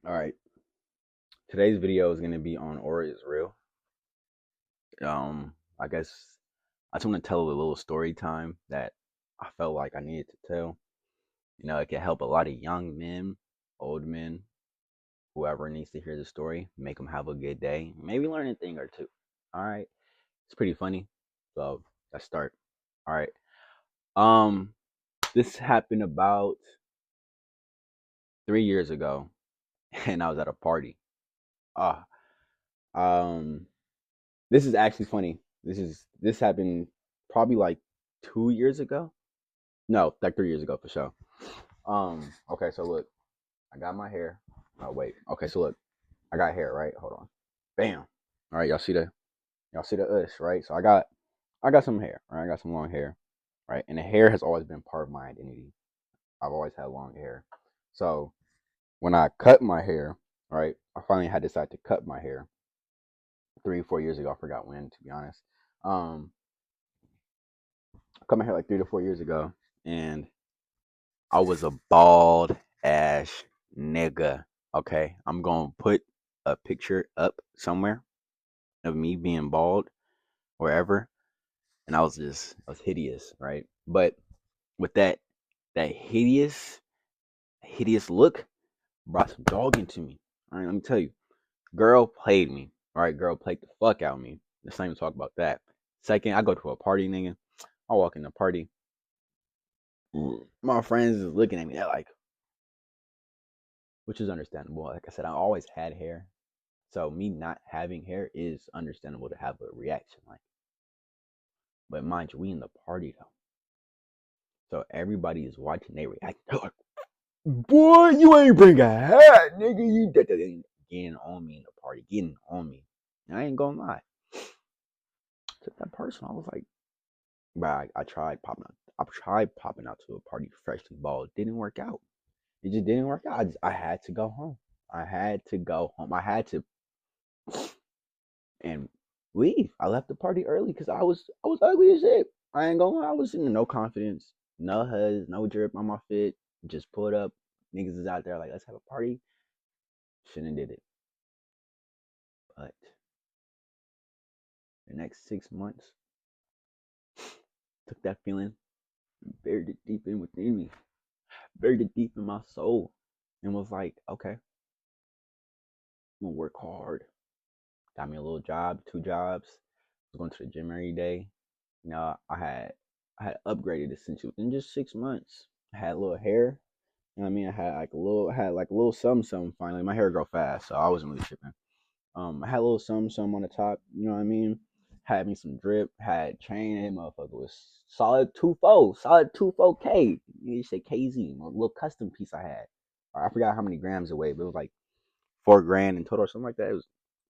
All right. Today's video is gonna be on Aura is Real. I guess I just want to tell a little story time that I felt like I needed to tell. It can help a lot of young men, old men, whoever needs to hear the story, make them have a good day, maybe learn a thing or two. All right. It's pretty funny. So let's start. All right. Um, this happened about 3 years ago, and I was at a party. Ah, um, this is actually funny. This happened probably like 2 years ago. No, like 3 years ago for sure. Okay, so look, I got my hair. Oh wait. Okay, so look, I got hair, right? Hold on. Bam. All right, y'all see the us, right? So I got some hair, right? I got some long hair, right? And the hair has always been part of my identity. I've always had long hair. So when I cut my hair, right, I finally had decided to cut my hair 3 or 4 years ago. I forgot when, to be honest. Um, I cut my hair like 3 to 4 years ago, and I was a bald ass nigga. Okay, I'm gonna put a picture up somewhere of me being bald wherever, and I was hideous, right? But with that hideous look brought some dog into me. All right, let me tell you, girl played me. All right, girl played the fuck out of me. Let's not even talk about that. Second, I go to a party, nigga. I walk in the party. My friends is looking at me. They're like, which is understandable. Like I said, I always had hair. So me not having hair is understandable to have a reaction like. But mind you, we in the party though. So everybody is watching, they react. They're like, boy, you ain't bring a hat, nigga. You getting on me in the party, getting on me. And I ain't gonna lie. Took that personal. I was like, but I tried popping out. I tried popping out to a party freshly bald. It didn't work out. It just didn't work out. I had to go home. I had to go home. I had to and leave. I left the party early because I was ugly as shit. I ain't gonna lie, I was in no confidence, no huzz, no drip on my fit. Just pulled up. Niggas is out there like, let's have a party. Shouldn't have did it. But the next 6 months took that feeling, buried it deep in within me, buried it deep in my soul, and was like, okay, I'm gonna work hard. Got me a little job, 2 jobs. Was going to the gym every day. I had upgraded essentially within just 6 months. I had a little hair. You know what I mean? I had like a little something finally. My hair grow fast, so I wasn't really tripping. I had a little something on the top. You know what I mean? Had me some drip. Had chain. That motherfucker was solid 2.4K. You say KZ, a little custom piece I had. I forgot how many grams it weighed, but it was like 4 grand in total or something like that. It was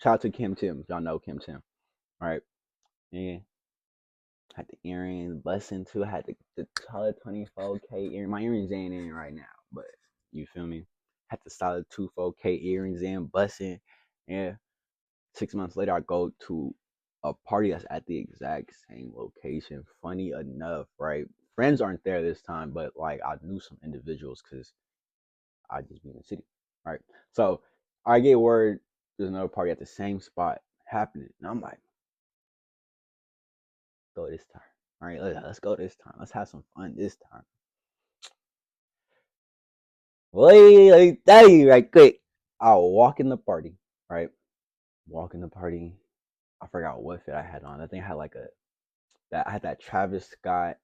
shout out to Kim Tim. Y'all know Kim Tim, all right? Yeah, had the earrings busting too. I had the solid 24K earring. My earrings ain't in right now, but you feel me? Had the solid 24K earrings in busting. Yeah. 6 months later, I go to a party that's at the exact same location. Funny enough, right? Friends aren't there this time, but like I knew some individuals because I just be in the city, right? So I get word there's another party at the same spot happening, and I'm like, go this time. All right, let's go this time. Let's have some fun this time. Wait, let me tell you right quick. I'll walk in the party, right? Walk in the party. I forgot what fit I had on. I think I had like a that I had that Travis Scott.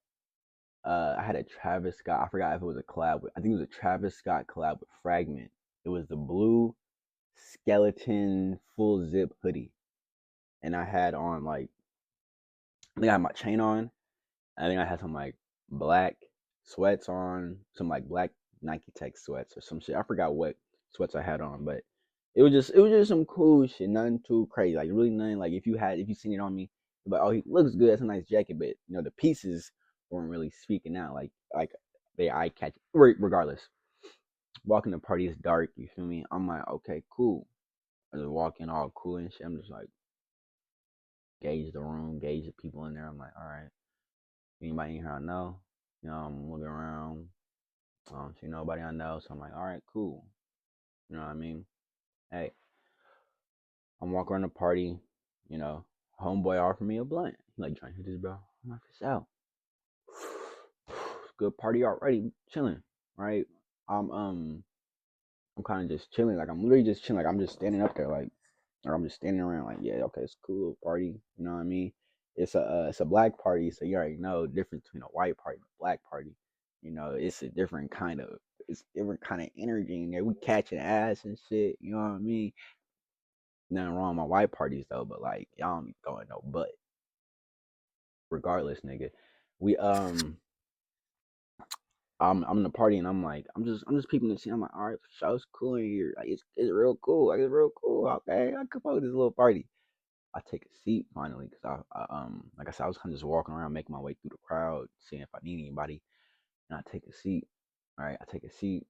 I had a Travis Scott. I forgot if it was a collab with. I think it was a Travis Scott collab with Fragment. It was the blue skeleton full zip hoodie, and I had on like I think I had my chain on. I think I had some like black sweats on, some like black Nike Tech sweats or some shit. I forgot what sweats I had on, but it was just some cool shit, nothing too crazy. Like really nothing like if you seen it on me, but oh he looks good, it's a nice jacket, but the pieces weren't really speaking out like they eye catch regardless. Walking the party is dark, you feel me? I'm like, okay, cool. I just walk in all cool and shit. I'm just like gauge the room, gauge the people in there. I'm like, all right. Anybody in here I know? I'm looking around. I don't see nobody I know. So I'm like, all right, cool. You know what I mean? Hey, I'm walking around the party, you know, homeboy offered me a blunt. He like, trying to hit this, bro. I'm like, for sale. Good party already, chilling, right? I'm um I'm kind of just chilling, like I'm literally just chilling, like I'm just standing up there, like, or I'm just standing around, like, yeah, okay, it's a cool party, you know what I mean? It's a black party, so you already know the difference between a white party and a black party. You know, it's different kind of energy in there. We catching ass and shit, you know what I mean? Nothing wrong with my white parties though, but like y'all don't be throwing no butt. Regardless, nigga, we I'm in the party and I'm just peeping the scene. I'm like, all right, for sure, it's cool in here. Like it's real cool. Like it's real cool. Okay, I could fuck with this little party. I take a seat finally because like I said, I was kind of just walking around, making my way through the crowd, seeing if I need anybody. And I take a seat. All right, I take a seat.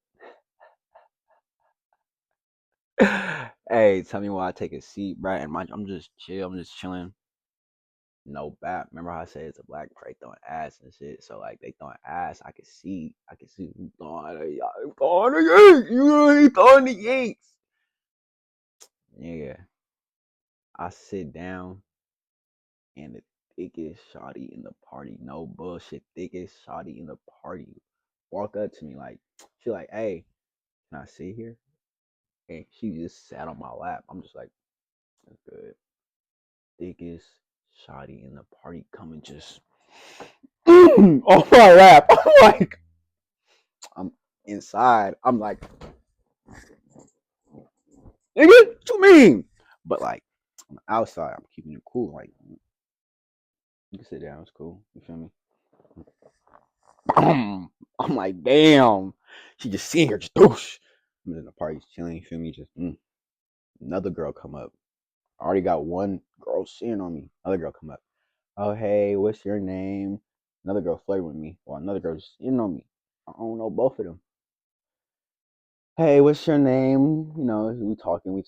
Hey, tell me why I take a seat, right? And I'm just chill. I'm just chilling. No bap. Remember how I said it's a black party throwing ass and shit. So like they throwing ass. I can see who throwing the yanks. You know he throwing the yanks. Yeah. I sit down and the thickest shawty in the party, no bullshit, thickest shawty in the party, walk up to me like, she like, hey, can I sit here? And she just sat on my lap. I'm just like, that's good. Thickest shawty in the party coming just on my lap. I'm like, I'm inside. I'm like, nigga, what you mean? But like, on the outside, I'm keeping it cool. Like, you can sit down. It's cool. You feel me? I'm like, damn. She just sitting here, just doosh. I'm in the party, chilling. You feel me? Just another girl come up. I already got one girl sitting on me. Another girl come up. Oh, hey, what's your name? Another girl flirting with me. Well, another girl just sitting on me. I don't know both of them. Hey, what's your name? You know, we talking.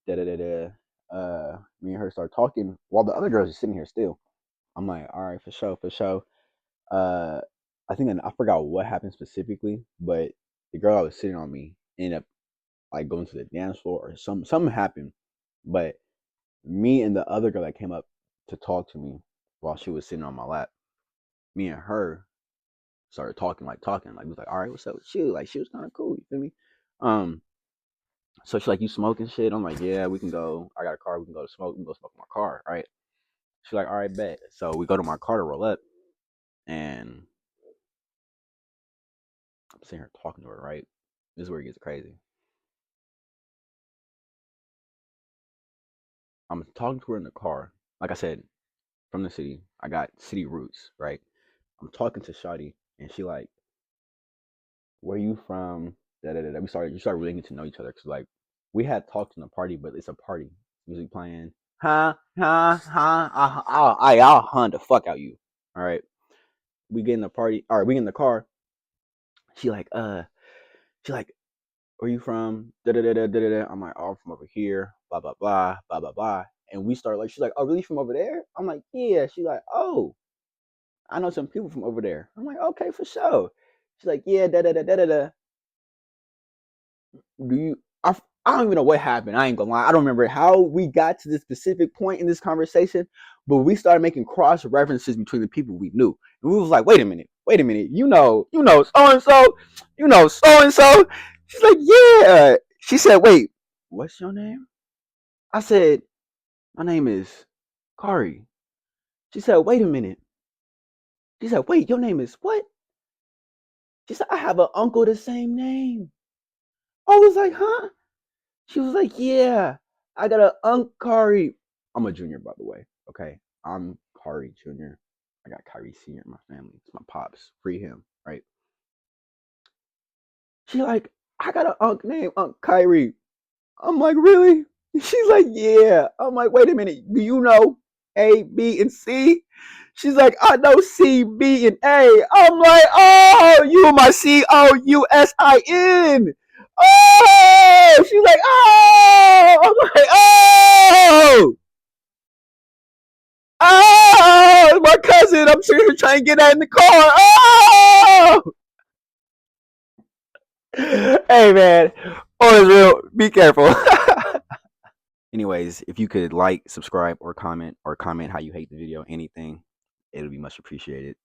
Da da da da. Me and her start talking while the other girls are sitting here still. I'm like, all right, for sure, for sure. Uh, I think I forgot what happened specifically, but the girl that was sitting on me ended up like going to the dance floor or something happened. But me and the other girl that came up to talk to me while she was sitting on my lap, me and her started talking like we was like, all right, what's up with you? Like she was kind of cool, you feel me? Um, so she's like, you smoking shit? I'm like, yeah, we can go. I got a car, we can go to smoke. We can go smoke in my car, right? She's like, all right, bet. So we go to my car to roll up, and I'm sitting here talking to her, right? This is where it gets crazy. I'm talking to her in the car. Like I said, from the city. I got city roots, right? I'm talking to Shotty, and she like, "Where you from?" Da da da. We started really getting to know each other because like we had talked in the party, but it's a party. Music playing. I'll hunt the fuck out you. All right. We get in the party. All right, we get in the car. She like, she like, where you from? Da da da da da da. I'm like, oh, I'm from over here. Blah blah blah blah blah blah. And we start like, she's like, oh, really from over there? I'm like, yeah. She's like, oh, I know some people from over there. I'm like, okay, for sure. She's like, yeah, da da da da da da. Do you? I don't even know what happened. I ain't gonna lie. I don't remember how we got to this specific point in this conversation, but we started making cross references between the people we knew, and we was like, wait a minute, wait a minute. So and so, so and so. She's like, yeah. She said, wait, what's your name? I said, my name is Kari. She said, wait a minute. She said, wait, your name is what? She said, I have an uncle the same name. I was like, huh? She was like, yeah, I got an uncle Kari. I'm a junior, by the way. Okay. I'm Kari Jr. I got Kyrie Sr. in my family. It's my pops. Free him, right? She like, I got an uncle named Uncle Kyrie. I'm like, really? She's like, yeah. I'm like, wait a minute. Do you know A, B, and C? She's like, I know C, B, and A. I'm like, oh, you my COUSIN. Oh, she's like, oh. I'm like, oh, my cousin. I'm sure you're trying to get that in the car. Oh, hey man. Oh, it's real. Be careful. Anyways, if you could like, subscribe, or comment how you hate the video, anything, it would be much appreciated.